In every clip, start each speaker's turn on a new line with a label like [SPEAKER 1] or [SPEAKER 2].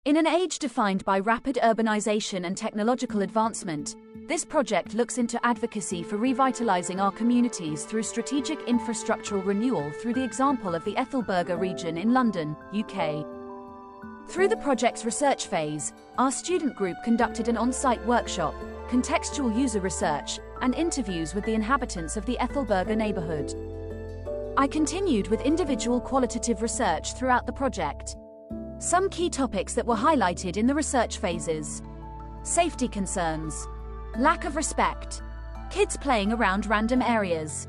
[SPEAKER 1] In an age defined by rapid urbanization and technological advancement, this project looks into advocacy for revitalizing our communities through strategic infrastructural renewal through the example of the Ethelberga region in London, UK. Through the project's research phase, our student group conducted an on-site workshop, contextual user research, and interviews with the inhabitants of the Ethelberga neighborhood. I continued with individual qualitative research throughout the project. Some key topics that were highlighted in the research phases: safety concerns, lack of respect, kids playing around random areas,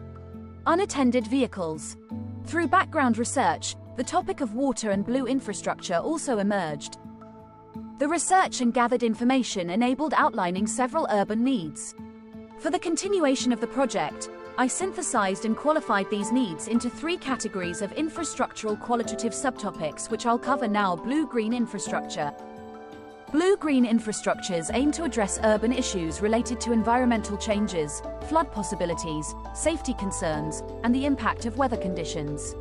[SPEAKER 1] unattended vehicles. Through background research, the topic of water and blue infrastructure also emerged. The research and gathered information enabled outlining several urban needs. For the continuation of the project, I synthesized and qualified these needs into 3 categories of infrastructural qualitative subtopics, which I'll cover now. Blue-green infrastructure. Blue-green infrastructures aim to address urban issues related to environmental changes, flood possibilities, safety concerns, and the impact of weather conditions.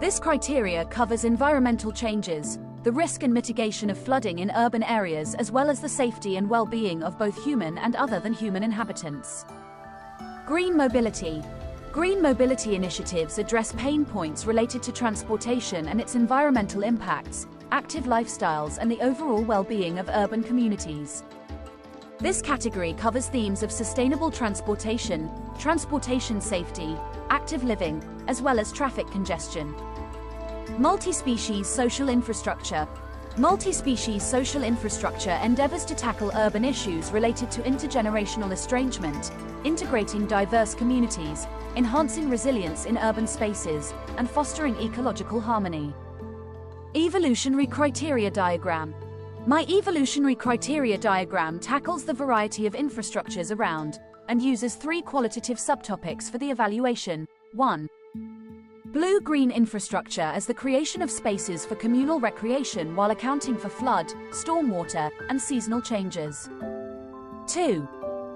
[SPEAKER 1] This criteria covers environmental changes, the risk and mitigation of flooding in urban areas, as well as the safety and well-being of both human and other than human inhabitants. Green mobility. Green mobility initiatives address pain points related to transportation and its environmental impacts, active lifestyles, and the overall well-being of urban communities. This category covers themes of sustainable transportation, transportation safety, active living, as well as traffic congestion. Multi-species social infrastructure. Multi-species social infrastructure endeavors to tackle urban issues related to intergenerational estrangement, integrating diverse communities, enhancing resilience in urban spaces, and fostering ecological harmony. Evolutionary criteria diagram. My evolutionary criteria diagram tackles the variety of infrastructures around, and uses 3 qualitative subtopics for the evaluation. 1. Blue-green infrastructure as the creation of spaces for communal recreation while accounting for flood, stormwater, and seasonal changes. 2.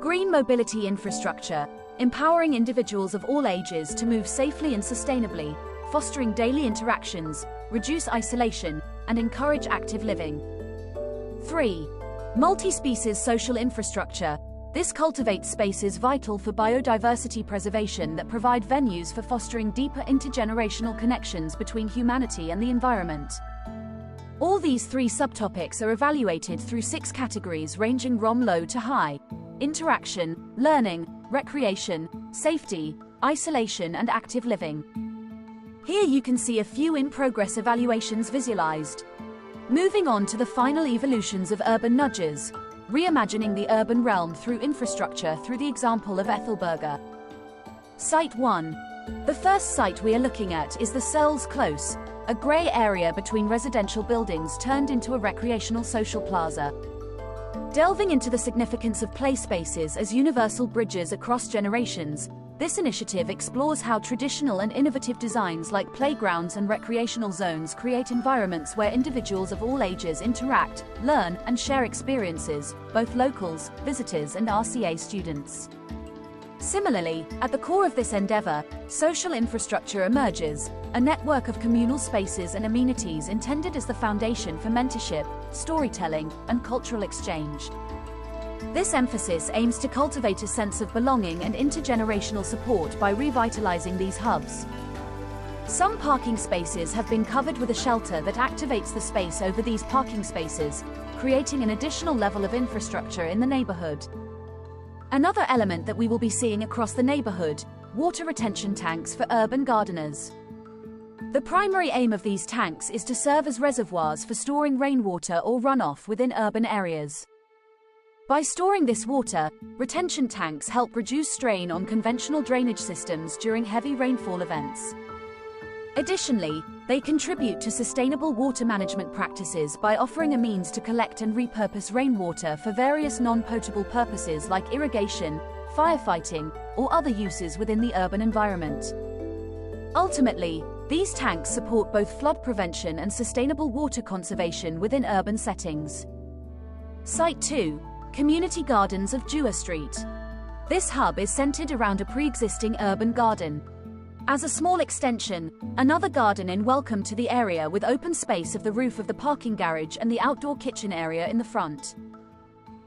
[SPEAKER 1] Green mobility infrastructure, empowering individuals of all ages to move safely and sustainably, fostering daily interactions, reduce isolation, and encourage active living. 3. Multi-species social infrastructure. This cultivates spaces vital for biodiversity preservation that provide venues for fostering deeper intergenerational connections between humanity and the environment. All these 3 subtopics are evaluated through 6 categories ranging from low to high: interaction, learning, recreation, safety, isolation, and active living. Here you can see a few in-progress evaluations visualized. Moving on to the final evolutions of urban nudges, reimagining the urban realm through infrastructure through the example of Ethelberga. Site 1. The first site we are looking at is the Searles Close, a grey area between residential buildings turned into a recreational social plaza. Delving into the significance of play spaces as universal bridges across generations, this initiative explores how traditional and innovative designs like playgrounds and recreational zones create environments where individuals of all ages interact, learn, and share experiences, both locals, visitors, and RCA students. Similarly, at the core of this endeavor, social infrastructure emerges, a network of communal spaces and amenities intended as the foundation for mentorship, storytelling, and cultural exchange. This emphasis aims to cultivate a sense of belonging and intergenerational support by revitalizing these hubs. Some parking spaces have been covered with a shelter that activates the space over these parking spaces, creating an additional level of infrastructure in the neighborhood. Another element that we will be seeing across the neighborhood: water retention tanks for urban gardeners. The primary aim of these tanks is to serve as reservoirs for storing rainwater or runoff within urban areas. By storing this water, retention tanks help reduce strain on conventional drainage systems during heavy rainfall events. Additionally, they contribute to sustainable water management practices by offering a means to collect and repurpose rainwater for various non-potable purposes like irrigation, firefighting, or other uses within the urban environment. Ultimately, these tanks support both flood prevention and sustainable water conservation within urban settings. Site 2. Community Gardens of Dewar Street. This hub is centered around a pre-existing urban garden. As a small extension, another garden in welcome to the area with open space of the roof of the parking garage and the outdoor kitchen area in the front.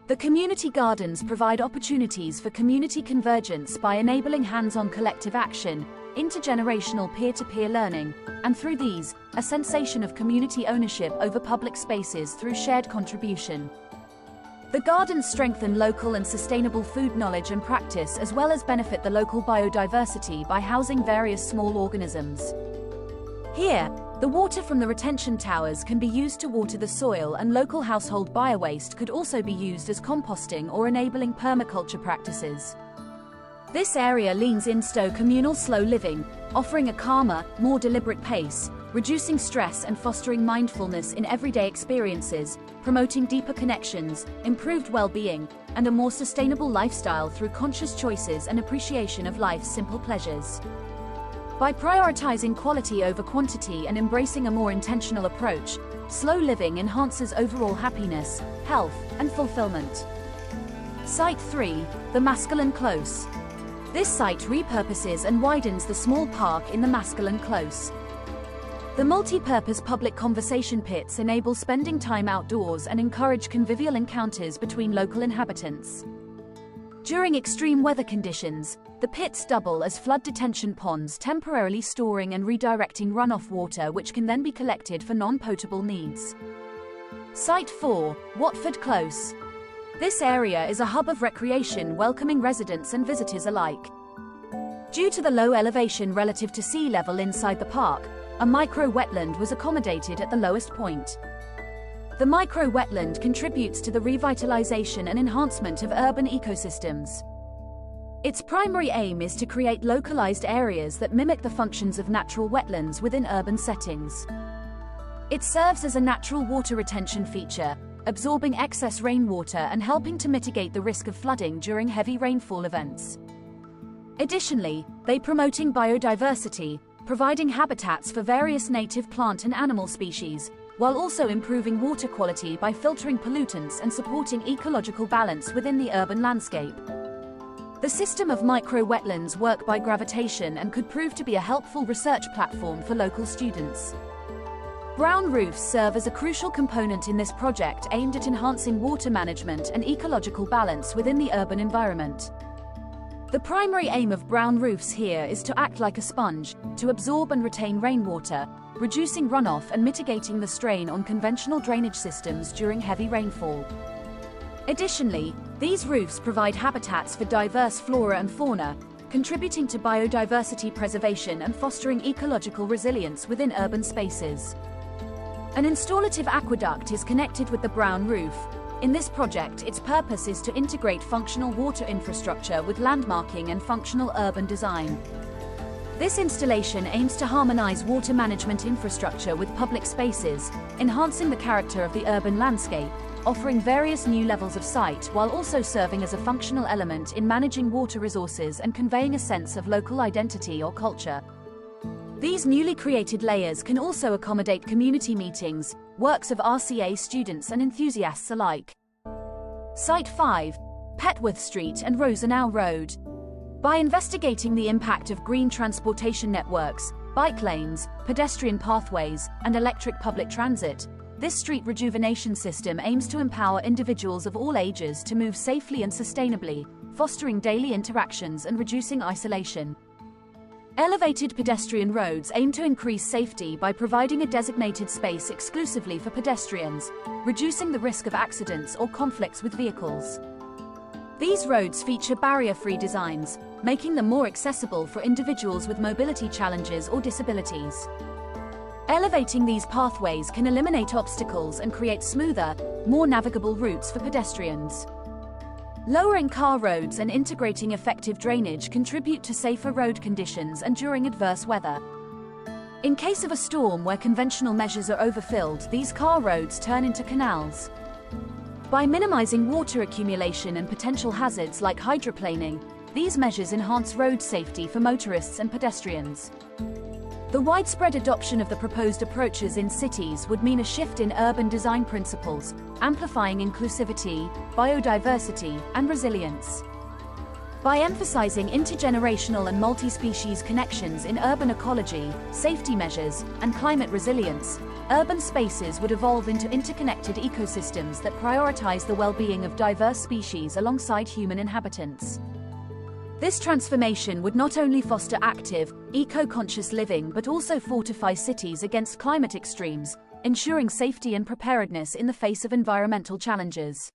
[SPEAKER 1] The community gardens provide opportunities for community convergence by enabling hands-on collective action, intergenerational peer-to-peer learning, and through these, a sensation of community ownership over public spaces through shared contribution. The gardens strengthen local and sustainable food knowledge and practice as well as benefit the local biodiversity by housing various small organisms. Here, the water from the retention towers can be used to water the soil, and local household biowaste could also be used as composting or enabling permaculture practices. This area leans into communal slow living, offering a calmer, more deliberate pace, reducing stress and fostering mindfulness in everyday experiences, promoting deeper connections, improved well-being, and a more sustainable lifestyle through conscious choices and appreciation of life's simple pleasures. By prioritizing quality over quantity and embracing a more intentional approach, slow living enhances overall happiness, health, and fulfillment. Site 3, the Masculine Close. This site repurposes and widens the small park in the Masculine Close. The multi-purpose public conversation pits enable spending time outdoors and encourage convivial encounters between local inhabitants. During extreme weather conditions, the pits double as flood detention ponds, temporarily storing and redirecting runoff water which can then be collected for non-potable needs. Site 4, Watford Close. This area is a hub of recreation welcoming residents and visitors alike. Due to the low elevation relative to sea level inside the park, a micro-wetland was accommodated at the lowest point. The micro-wetland contributes to the revitalization and enhancement of urban ecosystems. Its primary aim is to create localized areas that mimic the functions of natural wetlands within urban settings. It serves as a natural water retention feature, absorbing excess rainwater and helping to mitigate the risk of flooding during heavy rainfall events. Additionally, they promoting biodiversity, providing habitats for various native plant and animal species, while also improving water quality by filtering pollutants and supporting ecological balance within the urban landscape. The system of micro-wetlands work by gravitation and could prove to be a helpful research platform for local students. Brown roofs serve as a crucial component in this project aimed at enhancing water management and ecological balance within the urban environment. The primary aim of brown roofs here is to act like a sponge, to absorb and retain rainwater, reducing runoff and mitigating the strain on conventional drainage systems during heavy rainfall. Additionally, these roofs provide habitats for diverse flora and fauna, contributing to biodiversity preservation and fostering ecological resilience within urban spaces. An installative aqueduct is connected with the brown roof. In this project, its purpose is to integrate functional water infrastructure with landmarking and functional urban design. This installation aims to harmonize water management infrastructure with public spaces, enhancing the character of the urban landscape, offering various new levels of sight while also serving as a functional element in managing water resources and conveying a sense of local identity or culture. These newly created layers can also accommodate community meetings, works of RCA students and enthusiasts alike. Site 5, Petworth Street and Rosenau Road. By investigating the impact of green transportation networks, bike lanes, pedestrian pathways, and electric public transit, this street rejuvenation system aims to empower individuals of all ages to move safely and sustainably, fostering daily interactions and reducing isolation. Elevated pedestrian roads aim to increase safety by providing a designated space exclusively for pedestrians, reducing the risk of accidents or conflicts with vehicles. These roads feature barrier-free designs, making them more accessible for individuals with mobility challenges or disabilities. Elevating these pathways can eliminate obstacles and create smoother, more navigable routes for pedestrians. Lowering car roads and integrating effective drainage contribute to safer road conditions and during adverse weather. In case of a storm where conventional measures are overfilled, these car roads turn into canals. By minimizing water accumulation and potential hazards like hydroplaning, these measures enhance road safety for motorists and pedestrians. The widespread adoption of the proposed approaches in cities would mean a shift in urban design principles, amplifying inclusivity, biodiversity, and resilience. By emphasizing intergenerational and multi-species connections in urban ecology, safety measures, and climate resilience, urban spaces would evolve into interconnected ecosystems that prioritize the well-being of diverse species alongside human inhabitants. This transformation would not only foster active, eco-conscious living but also fortify cities against climate extremes, ensuring safety and preparedness in the face of environmental challenges.